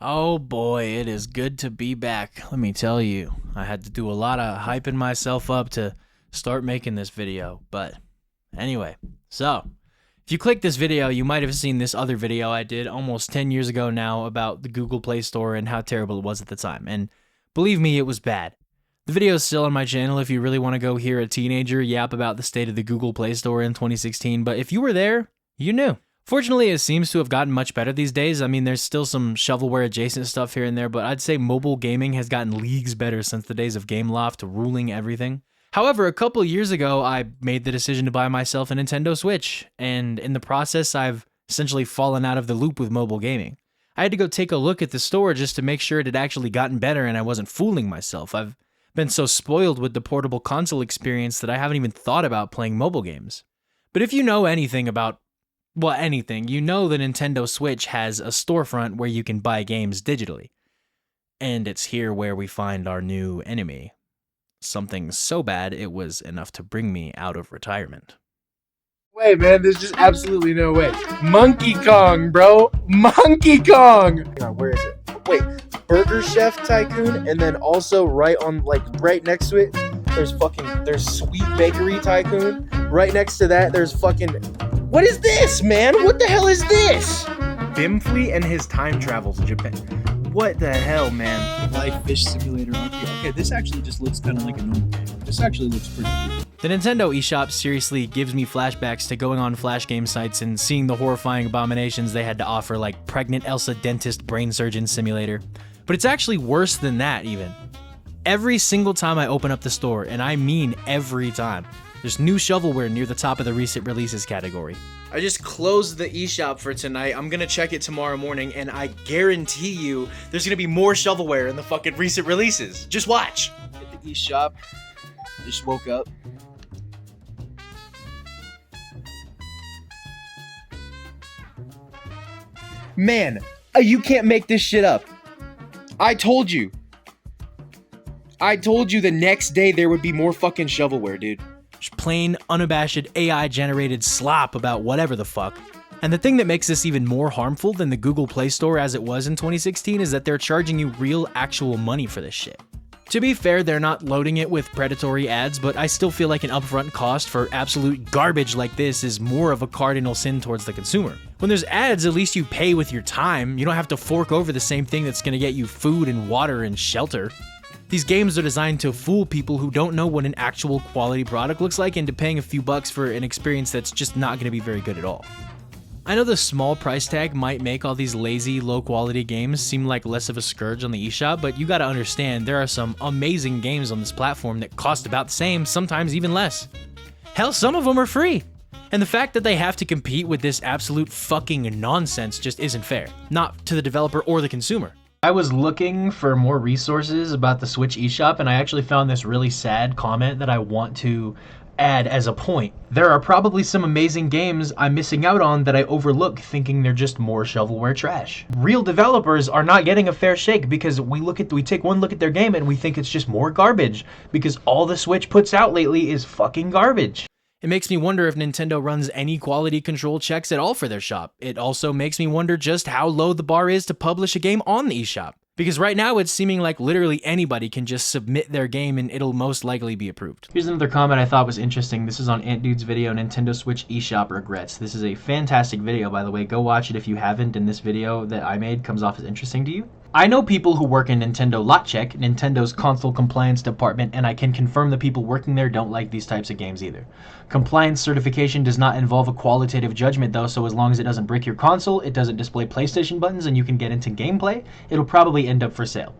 Oh boy, it is good to be back. Let me tell you, I had to do a lot of hyping myself up to start making this video. But anyway, so if you click this video, you might have seen this other video I did almost 10 years ago now about the Google Play Store and how terrible it was at the time. And believe me, it was bad. The video is still on my channel if you really want to go hear a teenager yap about the state of the Google Play Store in 2016. But if you were there, you knew. Fortunately, it seems to have gotten much better these days. I mean, there's still some shovelware adjacent stuff here and there, but I'd say mobile gaming has gotten leagues better since the days of Gameloft ruling everything. However, a couple years ago, I made the decision to buy myself a Nintendo Switch, and in the process, I've essentially fallen out of the loop with mobile gaming. I had to go take a look at the store just to make sure it had actually gotten better and I wasn't fooling myself. I've been so spoiled with the portable console experience that I haven't even thought about playing mobile games. But if you know anything about anything, you know the Nintendo Switch has a storefront where you can buy games digitally. And it's here where we find our new enemy. Something so bad it was enough to bring me out of retirement. Wait, man, there's just absolutely no way. Monkey Kong, bro. Monkey Kong. Hang on, where is it? Wait, Burger Chef Tycoon, and then also right next to it, there's Sweet Bakery Tycoon. Right next to that, there's what is this, man? What the hell is this? Bimfleet and his time travel to Japan. What the hell, man? Life Fish Simulator arcade. Okay, this actually just looks kind of like a normal game. This actually looks pretty good. The Nintendo eShop seriously gives me flashbacks to going on flash game sites and seeing the horrifying abominations they had to offer, like Pregnant Elsa Dentist Brain Surgeon Simulator. But it's actually worse than that, even. Every single time I open up the store, and I mean every time, there's new shovelware near the top of the recent releases category. I just closed the eShop for tonight. I'm gonna check it tomorrow morning, and I guarantee you there's gonna be more shovelware in the fucking recent releases. Just watch. At the eShop, just woke up. Man, you can't make this shit up. I told you the next day there would be more fucking shovelware, dude. Just plain, unabashed, AI-generated slop about whatever the fuck. And the thing that makes this even more harmful than the Google Play Store as it was in 2016 is that they're charging you real, actual money for this shit. To be fair, they're not loading it with predatory ads, but I still feel like an upfront cost for absolute garbage like this is more of a cardinal sin towards the consumer. When there's ads, at least you pay with your time. You don't have to fork over the same thing that's gonna get you food and water and shelter. These games are designed to fool people who don't know what an actual quality product looks like into paying a few bucks for an experience that's just not going to be very good at all. I know the small price tag might make all these lazy, low-quality games seem like less of a scourge on the eShop, but you gotta understand there are some amazing games on this platform that cost about the same, sometimes even less. Hell, some of them are free! And the fact that they have to compete with this absolute fucking nonsense just isn't fair. Not to the developer or the consumer. I was looking for more resources about the Switch eShop, and I actually found this really sad comment that I want to add as a point. There are probably some amazing games I'm missing out on that I overlook thinking they're just more shovelware trash. Real developers are not getting a fair shake because we take one look at their game and we think it's just more garbage because all the Switch puts out lately is fucking garbage. It makes me wonder if Nintendo runs any quality control checks at all for their shop. It also makes me wonder just how low the bar is to publish a game on the eShop. Because right now it's seeming like literally anybody can just submit their game and it'll most likely be approved. Here's another comment I thought was interesting. This is on Ant Dude's video, Nintendo Switch eShop Regrets. This is a fantastic video, by the way. Go watch it if you haven't, and this video that I made comes off as interesting to you. I know people who work in Nintendo Lot Check, Nintendo's console compliance department, and I can confirm the people working there don't like these types of games either. Compliance certification does not involve a qualitative judgment though, so as long as it doesn't brick your console, it doesn't display PlayStation buttons, and you can get into gameplay, it'll probably end up for sale.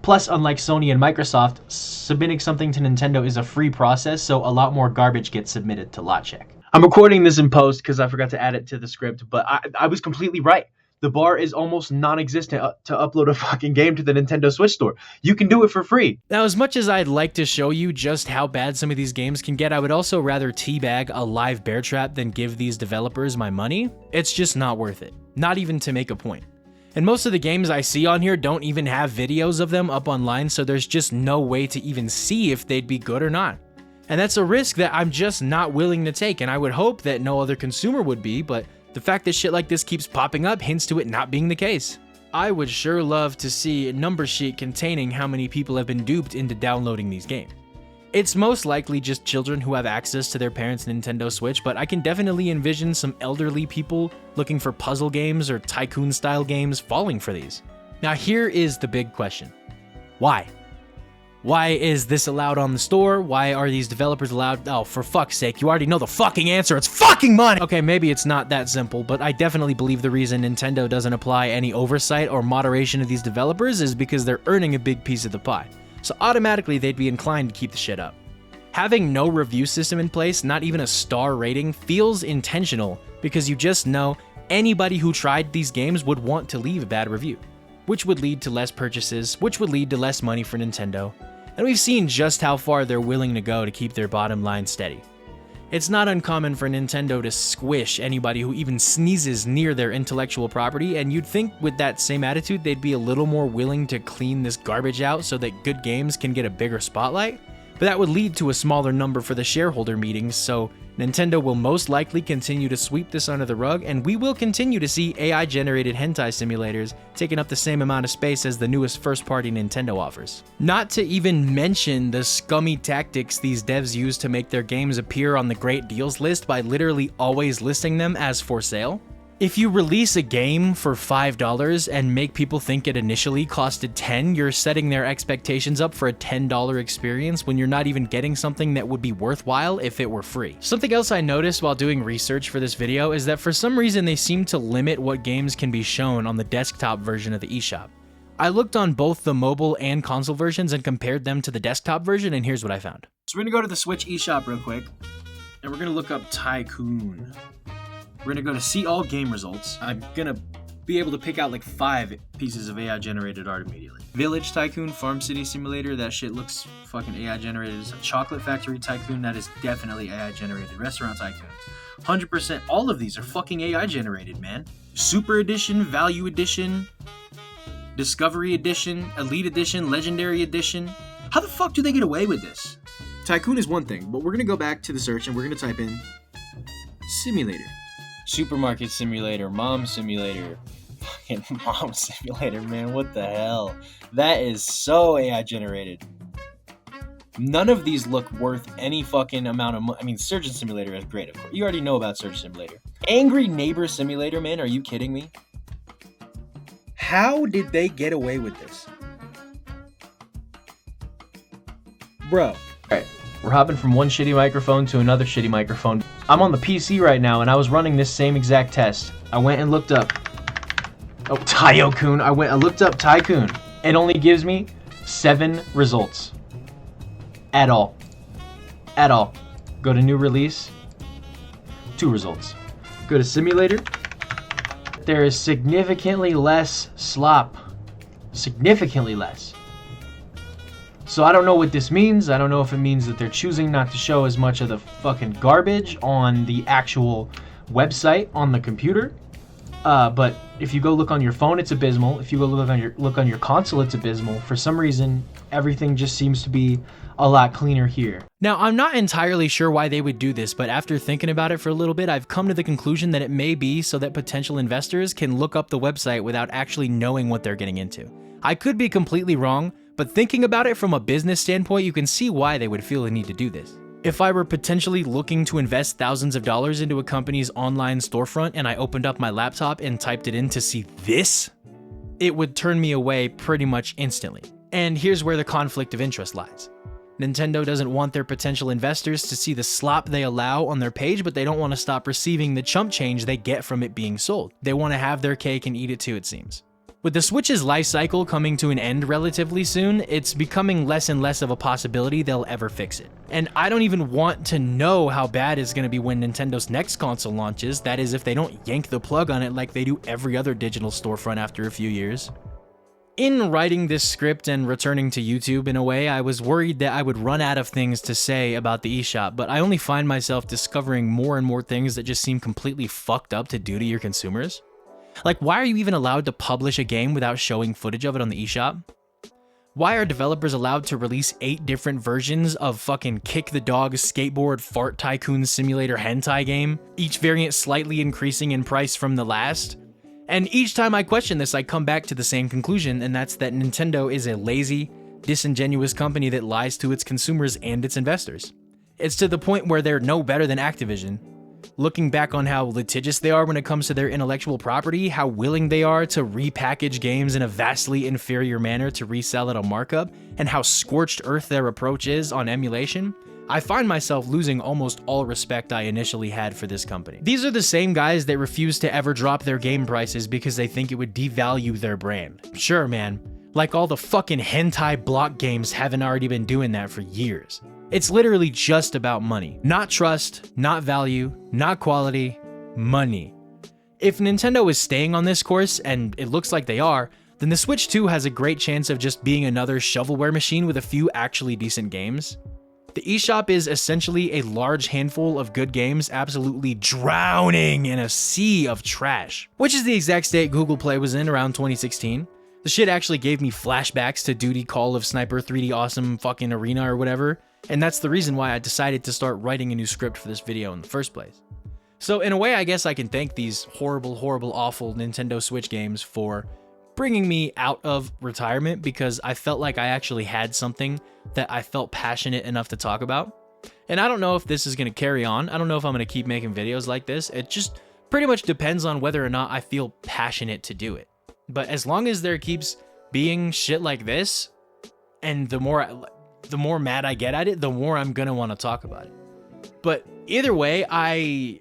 Plus, unlike Sony and Microsoft, submitting something to Nintendo is a free process, so a lot more garbage gets submitted to Lot Check. I'm recording this in post because I forgot to add it to the script, but I was completely right. The bar is almost non-existent to upload a fucking game to the Nintendo Switch store. You can do it for free. Now, as much as I'd like to show you just how bad some of these games can get, I would also rather teabag a live bear trap than give these developers my money. It's just not worth it. Not even to make a point. And most of the games I see on here don't even have videos of them up online, so there's just no way to even see if they'd be good or not. And that's a risk that I'm just not willing to take, and I would hope that no other consumer would be, but the fact that shit like this keeps popping up hints to it not being the case. I would sure love to see a number sheet containing how many people have been duped into downloading these games. It's most likely just children who have access to their parents' Nintendo Switch, but I can definitely envision some elderly people looking for puzzle games or tycoon-style games falling for these. Now here is the big question. Why? Why is this allowed on the store? Why are these developers allowed? Oh, for fuck's sake, you already know the fucking answer. It's fucking money! Okay, maybe it's not that simple, but I definitely believe the reason Nintendo doesn't apply any oversight or moderation to these developers is because they're earning a big piece of the pie. So automatically they'd be inclined to keep the shit up. Having no review system in place, not even a star rating, feels intentional because you just know anybody who tried these games would want to leave a bad review, which would lead to less purchases, which would lead to less money for Nintendo, and we've seen just how far they're willing to go to keep their bottom line steady. It's not uncommon for Nintendo to squish anybody who even sneezes near their intellectual property, and you'd think with that same attitude they'd be a little more willing to clean this garbage out so that good games can get a bigger spotlight, but that would lead to a smaller number for the shareholder meetings, so Nintendo will most likely continue to sweep this under the rug, and we will continue to see AI-generated hentai simulators taking up the same amount of space as the newest first-party Nintendo offers. Not to even mention the scummy tactics these devs use to make their games appear on the great deals list by literally always listing them as for sale. If you release a game for $5 and make people think it initially costed $10, you're setting their expectations up for a $10 experience when you're not even getting something that would be worthwhile if it were free. Something else I noticed while doing research for this video is that for some reason they seem to limit what games can be shown on the desktop version of the eShop. I looked on both the mobile and console versions and compared them to the desktop version, and here's what I found. So we're gonna go to the Switch eShop real quick, and we're gonna look up Tycoon. We're gonna go to see all game results. I'm gonna be able to pick out like 5 pieces of AI generated art immediately. Village Tycoon, Farm City Simulator, that shit looks fucking AI generated. Chocolate Factory Tycoon, that is definitely AI generated. Restaurant Tycoon, 100%. All of these are fucking AI generated, man. Super Edition, Value Edition, Discovery Edition, Elite Edition, Legendary Edition. How the fuck do they get away with this? Tycoon is one thing, but we're gonna go back to the search and we're gonna type in simulator. Supermarket Simulator, Mom Simulator, fucking Mom Simulator, man, what the hell? That is so AI generated. None of these look worth any fucking amount of money. I mean, Surgeon Simulator is great, of course. You already know about Surgeon Simulator. Angry Neighbor Simulator, man, are you kidding me? How did they get away with this? Bro. Alright, we're hopping from one shitty microphone to another shitty microphone. I'm on the PC right now, and I was running this same exact test. I went and looked up... Oh, Tycoon. I looked up Tycoon. It only gives me 7 results. At all. At all. Go to new release. 2 results. Go to simulator. There is significantly less slop. Significantly less. So I don't know what this means. I don't know if it means that they're choosing not to show as much of the fucking garbage on the actual website on the computer. But if you go look on your phone, it's abysmal. If you go look on your console, it's abysmal. For some reason, everything just seems to be a lot cleaner here. Now, I'm not entirely sure why they would do this, but after thinking about it for a little bit, I've come to the conclusion that it may be so that potential investors can look up the website without actually knowing what they're getting into. I could be completely wrong, but thinking about it from a business standpoint, you can see why they would feel the need to do this. If I were potentially looking to invest thousands of dollars into a company's online storefront and I opened up my laptop and typed it in to see this, it would turn me away pretty much instantly. And here's where the conflict of interest lies. Nintendo doesn't want their potential investors to see the slop they allow on their page, but they don't want to stop receiving the chump change they get from it being sold. They want to have their cake and eat it too, it seems. With the Switch's life cycle coming to an end relatively soon, it's becoming less and less of a possibility they'll ever fix it. And I don't even want to know how bad it's going to be when Nintendo's next console launches, that is if they don't yank the plug on it like they do every other digital storefront after a few years. In writing this script and returning to YouTube in a way, I was worried that I would run out of things to say about the eShop, but I only find myself discovering more and more things that just seem completely fucked up to do to your consumers. Like, why are you even allowed to publish a game without showing footage of it on the eShop? Why are developers allowed to release 8 different versions of fucking Kick the Dog Skateboard Fart Tycoon Simulator hentai game, each variant slightly increasing in price from the last? And each time I question this, I come back to the same conclusion, and that's that Nintendo is a lazy, disingenuous company that lies to its consumers and its investors. It's to the point where they're no better than Activision. Looking back on how litigious they are when it comes to their intellectual property, how willing they are to repackage games in a vastly inferior manner to resell at a markup, and how scorched earth their approach is on emulation, I find myself losing almost all respect I initially had for this company. These are the same guys that refuse to ever drop their game prices because they think it would devalue their brand. Sure, man. Like all the fucking hentai block games haven't already been doing that for years. It's literally just about money. Not trust, not value, not quality, money. If Nintendo is staying on this course, and it looks like they are, then the Switch 2 has a great chance of just being another shovelware machine with a few actually decent games. The eShop is essentially a large handful of good games absolutely drowning in a sea of trash, which is the exact state Google Play was in around 2016. The shit actually gave me flashbacks to Duty Call of Sniper 3D Awesome fucking Arena or whatever, and that's the reason why I decided to start writing a new script for this video in the first place. So in a way, I guess I can thank these horrible, awful Nintendo Switch games for bringing me out of retirement, because I felt like I actually had something that I felt passionate enough to talk about. And I don't know if this is going to carry on. I don't know if I'm going to keep making videos like this. It just pretty much depends on whether or not I feel passionate to do it. But as long as there keeps being shit like this, and the more mad I get at it, the more I'm going to want to talk about it. But either way, I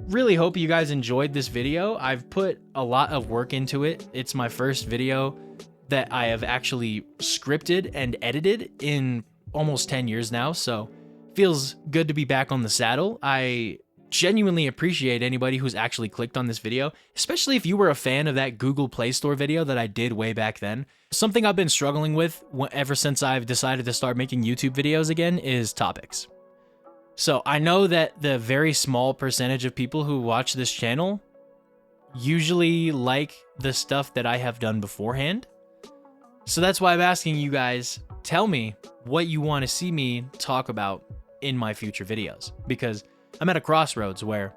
really hope you guys enjoyed this video. I've put a lot of work into it. It's my first video that I have actually scripted and edited in almost 10 years now, so feels good to be back on the saddle. I genuinely appreciate anybody who's actually clicked on this video, especially if you were a fan of that Google Play Store video that I did way back then. Something I've been struggling with ever since I've decided to start making YouTube videos again is topics. So I know that the very small percentage of people who watch this channel usually like the stuff that I have done beforehand. So that's why I'm asking you guys, tell me what you want to see me talk about in my future videos, because I'm at a crossroads where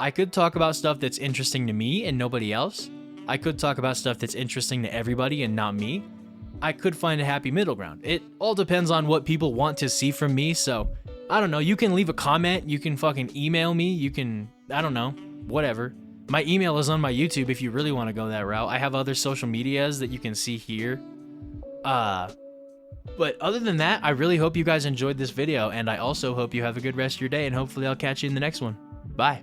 I could talk about stuff that's interesting to me and nobody else. I could talk about stuff that's interesting to everybody and not me. I could find a happy middle ground. It all depends on what people want to see from me, so I don't know, you can leave a comment, you can fucking email me, you can, I don't know, whatever. My email is on my YouTube if you really want to go that route. I have other social medias that you can see here. But other than that, I really hope you guys enjoyed this video, and I also hope you have a good rest of your day, and hopefully I'll catch you in the next one. Bye.